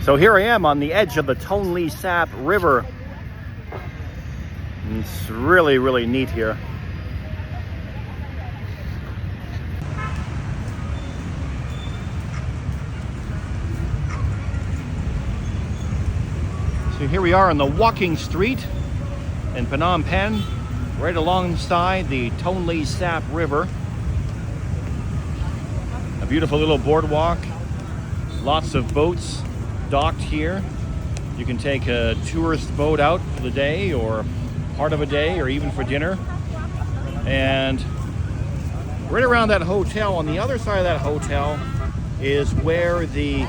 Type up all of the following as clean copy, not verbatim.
So here I am on the edge of the Tonle Sap River. And it's really, really neat here. So here we are on the walking street in Phnom Penh, right alongside the Tonle Sap River. A beautiful little boardwalk, lots of boats docked here. You can take a tourist boat out for the day or part of a day or even for dinner. And right around that hotel, on the other side of that hotel, is where the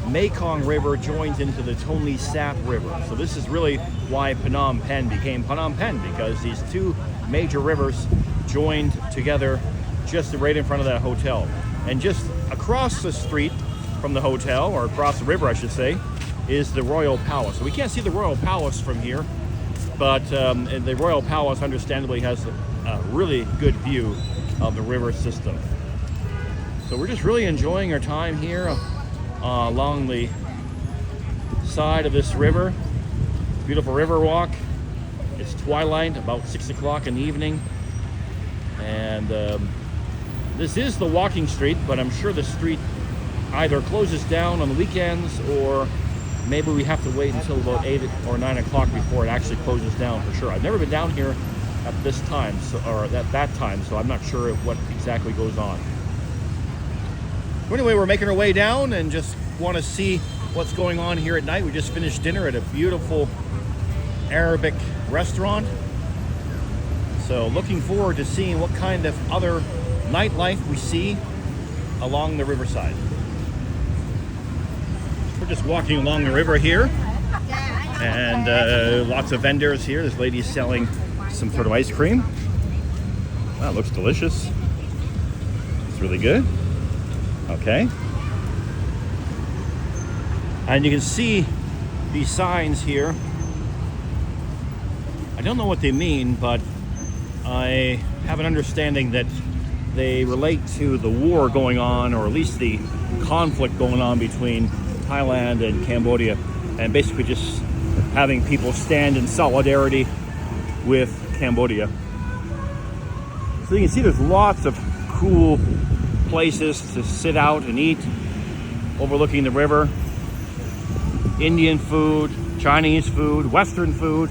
Mekong River joins into the Tonle Sap River. So this is really why Phnom Penh became Phnom Penh, because these two major rivers joined together just right in front of that hotel. And just across the street from the hotel, or across the river I should say, is the Royal Palace. So we can't see the Royal Palace from here, but the Royal Palace understandably has a really good view of the river system. So we're just really enjoying our time here along the side of this river. Beautiful river walk. It's twilight, about 6 o'clock in the evening, and this is the walking street, but I'm sure the street either closes down on the weekends, or maybe we have to wait until about 8 or 9 o'clock before it actually closes down for sure. I've never been down here at this time, or at that time, so I'm not sure what exactly goes on. But anyway, we're making our way down and just want to see what's going on here at night. We just finished dinner at a beautiful Arabic restaurant. So looking forward to seeing what kind of other nightlife we see along the riverside. We're just walking along the river here, and lots of vendors here. This lady's selling some sort of ice cream. That looks delicious. It's really good. Okay. And you can see these signs here. I don't know what they mean, but I have an understanding that they relate to the war going on, or at least the conflict going on between Thailand and Cambodia, and basically just having people stand in solidarity with Cambodia. So you can see there's lots of cool places to sit out and eat overlooking the river. Indian food, Chinese food, Western food,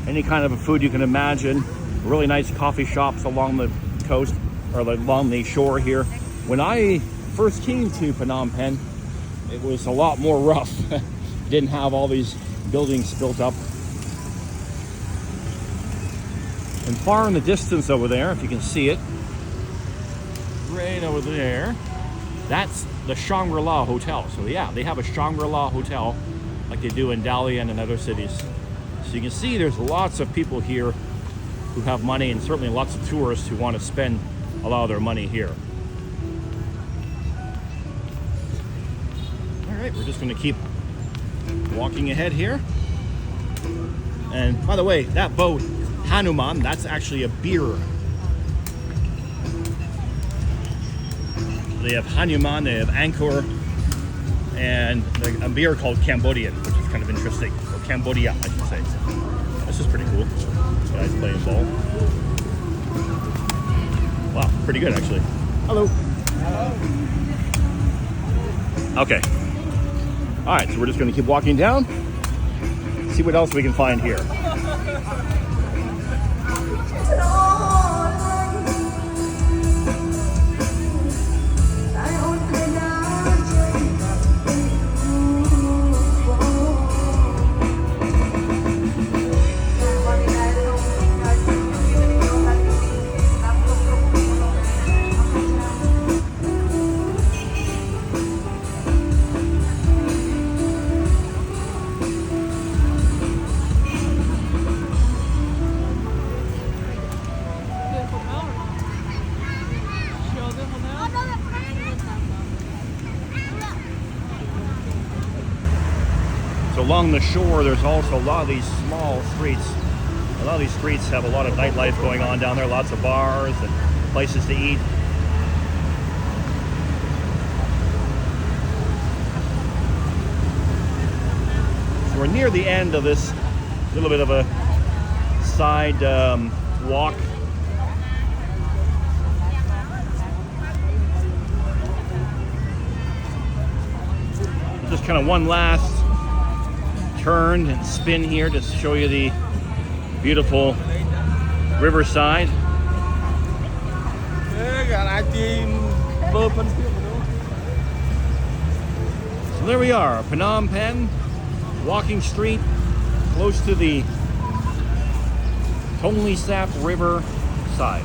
any kind of a food you can imagine. Really nice coffee shops along the coast, or along the shore here. When I first came to Phnom Penh, it was a lot more rough. Didn't have all these buildings built up. And far in the distance over there, if you can see it, right over there, that's the Shangri-La Hotel. So yeah, they have a Shangri-La Hotel like they do in Dalian and other cities. So you can see there's lots of people here who have money, and certainly lots of tourists who want to spend a lot of their money here. All right, we're just going to keep walking ahead here. And by the way, that boat, Hanuman, that's actually a beer. They have Hanuman, they have Angkor, and a beer called Cambodian, which is kind of interesting. Or Cambodia, I should say. This is pretty cool. Guys playing ball. Wow, pretty good actually. Hello. Okay. All right, so we're just going to keep walking down, see what else we can find here. So along the shore, there's also a lot of these small streets. A lot of these streets have a lot of nightlife going on down there, lots of bars and places to eat. We're near the end of this little bit of a side walk. Just kind of one last turn and spin here to show you the beautiful Riverside. So there we are, Phnom Penh, walking street close to the Tonle Sap River side.